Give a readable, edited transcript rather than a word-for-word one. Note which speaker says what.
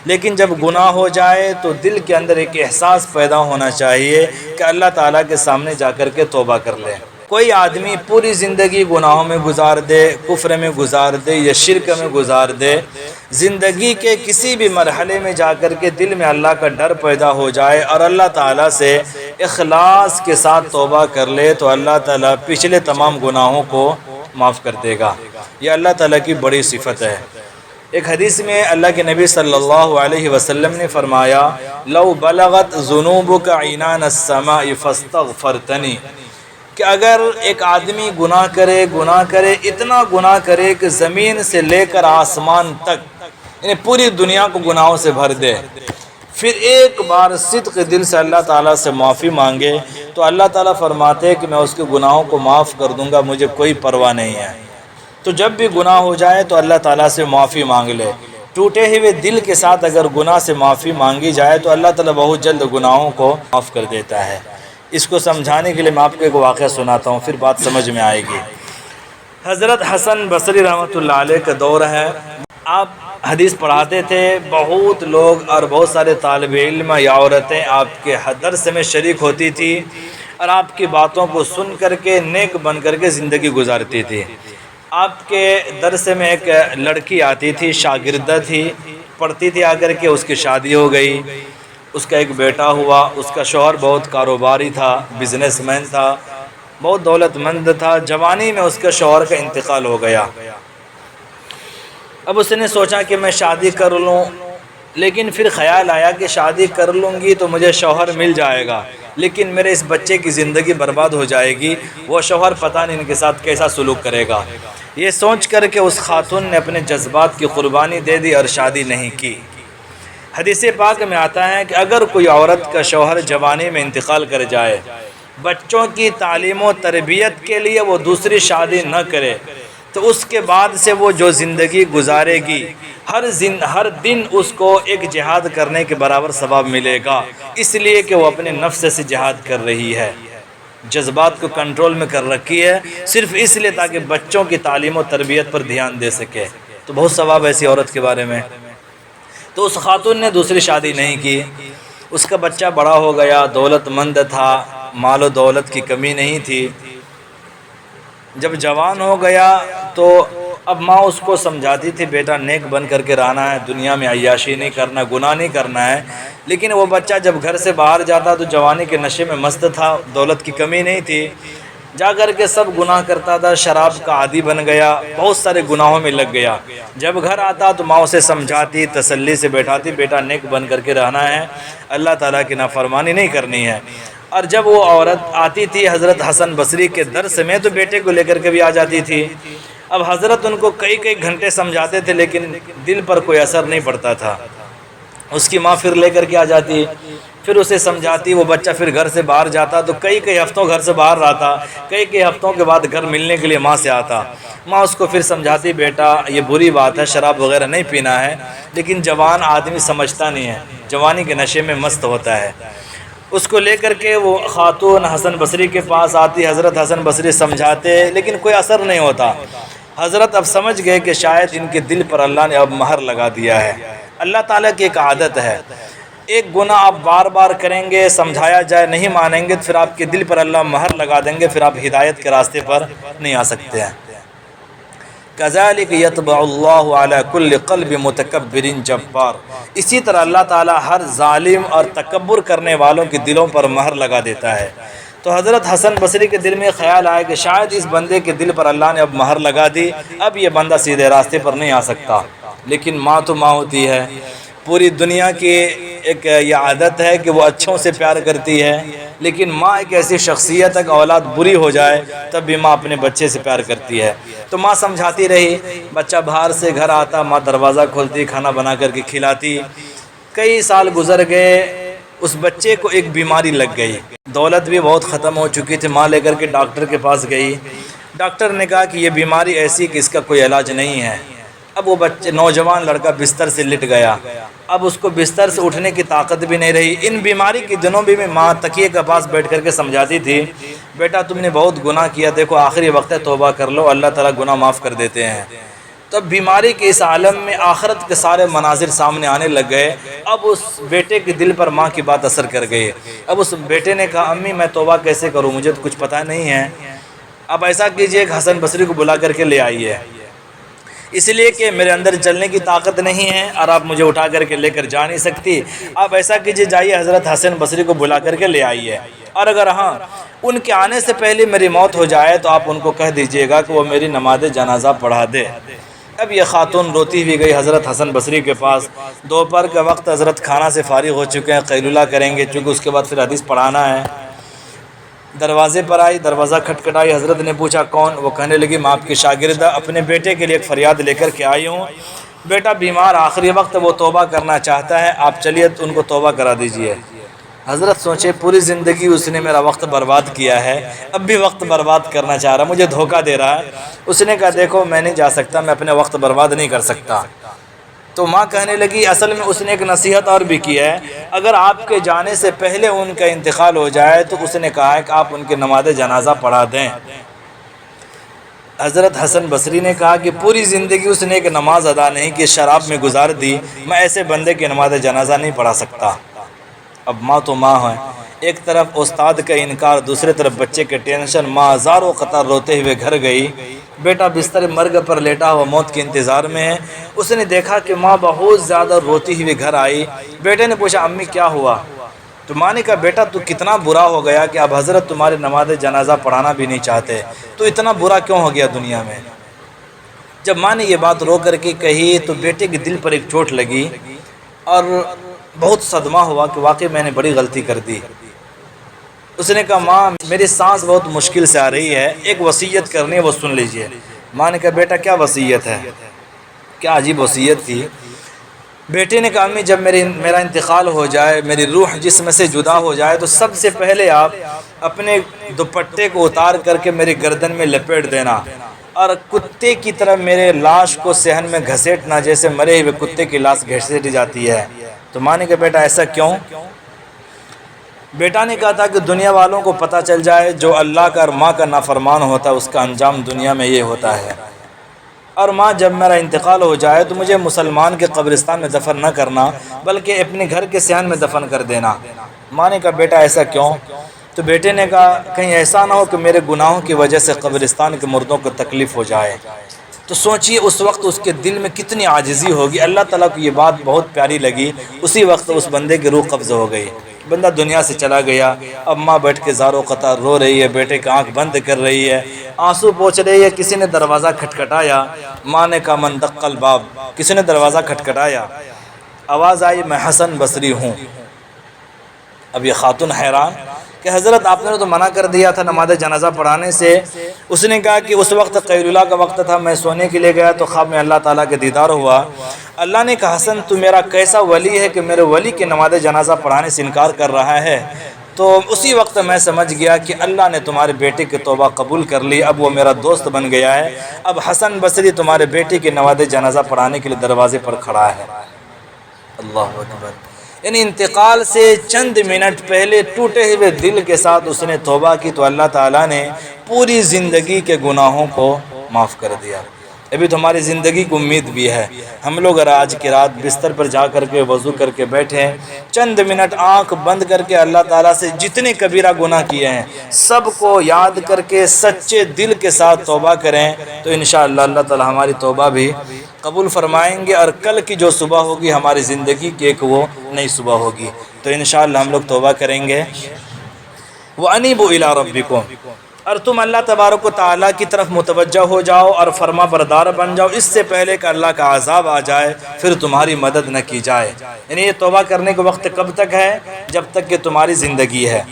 Speaker 1: لیکن جب گناہ ہو جائے تو دل کے اندر ایک احساس پیدا ہونا چاہیے کہ اللہ تعالیٰ کے سامنے جا کر کے توبہ کر لیں۔ کوئی آدمی پوری زندگی گناہوں میں گزار دے، کفر میں گزار دے یا شرک میں گزار دے، زندگی کے کسی بھی مرحلے میں جا کر کے دل میں اللہ کا ڈر پیدا ہو جائے اور اللہ تعالیٰ سے اخلاص کے ساتھ توبہ کر لے تو اللہ تعالیٰ پچھلے تمام گناہوں کو معاف کر دے گا۔ یہ اللہ تعالیٰ کی بڑی صفت ہے۔ ایک حدیث میں اللہ کے نبی صلی اللہ علیہ وسلم نے فرمایا لو بلغت ذنوبک عنان السماء فاستغفرتنی، کہ اگر ایک آدمی گناہ کرے اتنا گناہ کرے کہ زمین سے لے کر آسمان تک یعنی پوری دنیا کو گناہوں سے بھر دے، پھر ایک بار صدق دل سے اللہ تعالیٰ سے معافی مانگے تو اللہ تعالیٰ فرماتے ہیں کہ میں اس کے گناہوں کو معاف کر دوں گا، مجھے کوئی پرواہ نہیں ہے۔ تو جب بھی گناہ ہو جائے تو اللہ تعالیٰ سے معافی مانگ لے۔ ٹوٹے ہوئے دل کے ساتھ اگر گناہ سے معافی مانگی جائے تو اللہ تعالیٰ بہت جلد گناہوں کو معاف کر دیتا ہے۔ اس کو سمجھانے کے لیے میں آپ کو ایک واقعہ سناتا ہوں، پھر بات سمجھ میں آئے گی۔ حضرت حسن بصری رحمۃ اللہ علیہ کا دور ہے، آپ حدیث پڑھاتے تھے، بہت لوگ اور بہت سارے طالب علم یا عورتیں آپ کے درس میں شریک ہوتی تھی اور آپ کی باتوں کو سن کر کے نیک بن کر کے زندگی گزارتی تھی۔ آپ کے درس میں ایک لڑکی آتی تھی، شاگردہ تھی، پڑھتی تھی، آ کر کے اس کی شادی ہو گئی، اس کا ایک بیٹا ہوا، اس کا شوہر بہت کاروباری تھا، بزنس مین تھا، بہت دولت مند تھا۔ جوانی میں اس کے شوہر کا انتقال ہو گیا۔ اب اس نے سوچا کہ میں شادی کر لوں، لیکن پھر خیال آیا کہ شادی کر لوں گی تو مجھے شوہر مل جائے گا، لیکن میرے اس بچے کی زندگی برباد ہو جائے گی، وہ شوہر پتہ نہیں ان کے ساتھ کیسا سلوک کرے گا۔ یہ سوچ کر کے اس خاتون نے اپنے جذبات کی قربانی دے دی اور شادی نہیں کی۔ حدیث پاک میں آتا ہے کہ اگر کوئی عورت کا شوہر جوانی میں انتقال کر جائے، بچوں کی تعلیم و تربیت کے لیے وہ دوسری شادی نہ کرے تو اس کے بعد سے وہ جو زندگی گزارے گی ہر دن اس کو ایک جہاد کرنے کے برابر ثواب ملے گا، اس لیے کہ وہ اپنے نفس سے جہاد کر رہی ہے، جذبات کو کنٹرول میں کر رکھی ہے، صرف اس لیے تاکہ بچوں کی تعلیم و تربیت پر دھیان دے سکے۔ تو بہت ثواب ایسی عورت کے بارے میں۔ تو اس خاتون نے دوسری شادی نہیں کی، اس کا بچہ بڑا ہو گیا، دولت مند تھا، مال و دولت کی کمی نہیں تھی۔ جب جوان ہو گیا تو اب ماں اس کو سمجھاتی تھی بیٹا نیک بن کر کے رہنا ہے، دنیا میں عیاشی نہیں کرنا، گناہ نہیں کرنا ہے، لیکن وہ بچہ جب گھر سے باہر جاتا تو جوانی کے نشے میں مست تھا، دولت کی کمی نہیں تھی، جا کر کے سب گناہ کرتا تھا، شراب کا عادی بن گیا، بہت سارے گناہوں میں لگ گیا۔ جب گھر آتا تو ماں اسے سمجھاتی، تسلی سے بیٹھاتی، بیٹا نیک بن کر کے رہنا ہے، اللہ تعالیٰ کی نافرمانی نہیں کرنی ہے۔ اور جب وہ عورت آتی تھی حضرت حسن بصری کے درس میں تو بیٹے کو لے کر کے بھی آ جاتی تھی۔ اب حضرت ان کو کئی گھنٹے سمجھاتے تھے لیکن دل پر کوئی اثر نہیں پڑتا تھا۔ اس کی ماں پھر لے کر کے آ جاتی، پھر اسے سمجھاتی، وہ بچہ پھر گھر سے باہر جاتا تو کئی ہفتوں گھر سے باہر رہتا، کئی ہفتوں کے بعد گھر ملنے کے لیے ماں سے آتا۔ ماں اس کو پھر سمجھاتی بیٹا یہ بری بات ہے، شراب وغیرہ نہیں پینا ہے، لیکن جوان آدمی سمجھتا نہیں ہے، جوانی کے نشے میں مست ہوتا ہے۔ اس کو لے کر کے وہ خاتون حسن بصری کے پاس آتی، حضرت حسن بصری سمجھاتے لیکن کوئی اثر نہیں ہوتا۔ حضرت اب سمجھ گئے کہ شاید ان کے دل پر اللہ نے اب مہر لگا دیا ہے۔ اللہ تعالیٰ کی ایک عادت ہے، ایک گناہ آپ بار بار کریں گے، سمجھایا جائے نہیں مانیں گے، پھر آپ کے دل پر اللہ مہر لگا دیں گے، پھر آپ ہدایت کے راستے پر نہیں آ سکتے ہیں۔ كَذَلِكَ يَطْبَعُ اللَّهُ عَلَى كُلِّ قَلْبِ مُتَكَبِّرٍ جَبَّارٍ، اسی طرح اللہ تعالیٰ ہر ظالم اور تکبر کرنے والوں کے دلوں پر مہر لگا دیتا ہے۔ تو حضرت حسن بصری کے دل میں خیال آیا کہ شاید اس بندے کے دل پر اللہ نے اب مہر لگا دی، اب یہ بندہ سیدھے راستے پر نہیں آ سکتا۔ لیکن ماں تو ماں ہوتی ہے، پوری دنیا کی ایک یہ عادت ہے کہ وہ اچھوں سے پیار کرتی ہے، لیکن ماں ایک ایسی شخصیت ہے کہ اولاد بری ہو جائے تب بھی ماں اپنے بچے سے پیار کرتی ہے۔ تو ماں سمجھاتی رہی، بچہ باہر سے گھر آتا، ماں دروازہ کھولتی، کھانا بنا کر کے کھلاتی۔ کئی سال گزر گئے، اس بچے کو ایک بیماری لگ گئی، دولت بھی بہت ختم ہو چکی تھی، ماں لے کر کے ڈاکٹر کے پاس گئی، ڈاکٹر نے کہا کہ یہ بیماری ایسی کہ اس کا کوئی علاج نہیں ہے۔ اب وہ نوجوان لڑکا بستر سے لٹ گیا، اب اس کو بستر سے اٹھنے کی طاقت بھی نہیں رہی۔ ان بیماری کے دنوں بھی ماں تکیے کے پاس بیٹھ کر کے سمجھاتی تھی بیٹا تم نے بہت گناہ کیا، دیکھو آخری وقت ہے، توبہ کر لو، اللہ تعالیٰ گناہ معاف کر دیتے ہیں۔ تو اب بیماری کے اس عالم میں آخرت کے سارے مناظر سامنے آنے لگ گئے۔ اب اس بیٹے کے دل پر ماں کی بات اثر کر گئی۔ اب اس بیٹے نے کہا امی میں توبہ کیسے کروں، مجھے تو کچھ پتہ نہیں ہے۔ اب ایسا کیجئے کہ حسن بصری کو بلا کر کے لے آئیے، اس لیے کہ میرے اندر چلنے کی طاقت نہیں ہے اور آپ مجھے اٹھا کر کے لے کر جا نہیں سکتی۔ آپ ایسا کیجئے جائیے حضرت حسن بصری کو بلا کر کے لے آئیے، اور اگر ہاں ان کے آنے سے پہلے میری موت ہو جائے تو آپ ان کو کہہ دیجئے گا کہ وہ میری نماز جنازہ پڑھا دے۔ اب یہ خاتون روتی ہوئی گئی حضرت حسن بصری کے پاس۔ دوپہر کا وقت، حضرت کھانا سے فارغ ہو چکے ہیں، قیلولہ کریں گے چونکہ اس کے بعد پھر حدیث پڑھانا ہے۔ دروازے پر آئی، دروازہ کھٹکھٹائی، حضرت نے پوچھا کون؟ وہ کہنے لگی میں آپ کی شاگردہ اپنے بیٹے کے لیے ایک فریاد لے کر کے آئی ہوں، بیٹا بیمار، آخری وقت وہ توبہ کرنا چاہتا ہے، آپ چلیے تو ان کو توبہ کرا دیجئے۔ حضرت سوچے پوری زندگی اس نے میرا وقت برباد کیا ہے، اب بھی وقت برباد کرنا چاہ رہا، مجھے دھوکہ دے رہا ہے۔ اس نے کہا دیکھو میں نہیں جا سکتا، میں اپنے وقت برباد نہیں کر سکتا۔ تو ماں کہنے لگی اصل میں اس نے ایک نصیحت اور بھی کی ہے، اگر آپ کے جانے سے پہلے ان کا انتقال ہو جائے تو اس نے کہا ہے کہ آپ ان کے نماز جنازہ پڑھا دیں۔ حضرت حسن بصری نے کہا کہ پوری زندگی اس نے ایک نماز ادا نہیں کی، شراب میں گزار دی، میں ایسے بندے کی نماز جنازہ نہیں پڑھا سکتا۔ اب ماں تو ماں ہے، ایک طرف استاد کا انکار، دوسرے طرف بچے کے ٹینشن، ماں ہزاروں قطار روتے ہوئے گھر گئی۔ بیٹا بستر مرگ پر لیٹا ہوا موت کے انتظار میں ہے۔ اس نے دیکھا کہ ماں بہت زیادہ روتی ہوئی گھر آئی۔ بیٹے نے پوچھا امی کیا ہوا؟ تو ماں نے کہا بیٹا تو کتنا برا ہو گیا کہ اب حضرت تمہاری نماز جنازہ پڑھانا بھی نہیں چاہتے، تو اتنا برا کیوں ہو گیا دنیا میں؟ جب ماں نے یہ بات رو کر کے کہی تو بیٹے کے دل پر ایک چوٹ لگی اور بہت صدمہ ہوا کہ واقعی میں نے بڑی غلطی کر دی۔ اس نے کہا ماں میری سانس بہت مشکل سے آ رہی ہے، ایک وصیت کرنی ہے وہ سن لیجئے۔ ماں نے کہا بیٹا کیا وصیت ہے؟ کیا عجیب وصیت تھی۔ بیٹے نے کہا امی جب میرا انتقال ہو جائے، میری روح جسم سے جدا ہو جائے تو سب سے پہلے آپ اپنے دوپٹے کو اتار کر کے میری گردن میں لپیٹ دینا اور کتے کی طرح میرے لاش کو صحن میں گھسیٹنا، جیسے مرے ہوئے کتے کی لاش گھسیٹی جاتی ہے۔ تو ماں نے کہا بیٹا ایسا کیوں؟ بیٹا نے کہا تھا کہ دنیا والوں کو پتہ چل جائے جو اللہ کا اور ماں کا نافرمان ہوتا ہے اس کا انجام دنیا میں یہ ہوتا ہے، اور ماں جب میرا انتقال ہو جائے تو مجھے مسلمان کے قبرستان میں دفن نہ کرنا بلکہ اپنے گھر کے صحن میں دفن کر دینا۔ ماں نے کہا بیٹا ایسا کیوں؟ تو بیٹے نے کہا کہیں ایسا نہ ہو کہ میرے گناہوں کی وجہ سے قبرستان کے مردوں کو تکلیف ہو جائے۔ تو سوچئے اس وقت اس کے دل میں کتنی عاجزی ہوگی۔ اللہ تعالیٰ کو یہ بات بہت پیاری لگی، اسی وقت اس بندے کی روح قبض ہو گئی، بندہ دنیا سے چلا گیا۔ اب ماں بیٹھ کے زاروں قطار رو رہی ہے، بیٹے کی آنکھ بند کر رہی ہے، آنسو پوچھ رہی ہے۔ کسی نے دروازہ کھٹکھٹایا، ماں نے کہا من دق الباب، کسی نے دروازہ کھٹکھٹایا، آواز آئی میں حسن بصری ہوں۔ اب یہ خاتون حیران کہ حضرت آپ نے تو منع کر دیا تھا نماز جنازہ پڑھانے سے۔ اس نے کہا کہ اس وقت قیلولہ کا وقت تھا، میں سونے کے لیے گیا تو خواب میں اللہ تعالیٰ کے دیدار ہوا۔ اللہ نے کہا حسن تو میرا کیسا ولی ہے کہ میرے ولی کے نماز جنازہ پڑھانے سے انکار کر رہا ہے؟ تو اسی وقت میں سمجھ گیا کہ اللہ نے تمہارے بیٹے کی توبہ قبول کر لی، اب وہ میرا دوست بن گیا ہے، اب حسن بصری تمہارے بیٹے کی نماز جنازہ پڑھانے کے لیے دروازے پر کھڑا ہے۔ اللہ اکبر! یعنی انتقال سے چند منٹ پہلے ٹوٹے ہوئے دل کے ساتھ اس نے توبہ کی تو اللہ تعالیٰ نے پوری زندگی کے گناہوں کو معاف کر دیا۔ ابھی تو ہماری زندگی کو امید بھی ہے، ہم لوگ اگر آج کی رات بستر پر جا کر کے وضو کر کے بیٹھیں، چند منٹ آنکھ بند کر کے اللہ تعالیٰ سے جتنے کبیرہ گناہ کیے ہیں سب کو یاد کر کے سچے دل کے ساتھ توبہ کریں تو انشاءاللہ اللہ تعالیٰ ہماری توبہ بھی قبول فرمائیں گے، اور کل کی جو صبح ہوگی ہماری زندگی کی ایک وہ نئی صبح ہوگی۔ تو انشاءاللہ ہم لوگ توبہ کریں گے۔ وَأَنِيبُوا إِلَىٰ رَبِّكُمْ، اور تم اللہ تبارک و تعالیٰ کی طرف متوجہ ہو جاؤ اور فرما بردار بن جاؤ، اس سے پہلے کہ اللہ کا عذاب آ جائے پھر تمہاری مدد نہ کی جائے۔ یعنی یہ توبہ کرنے کا وقت کب تک ہے؟ جب تک کہ تمہاری زندگی ہے۔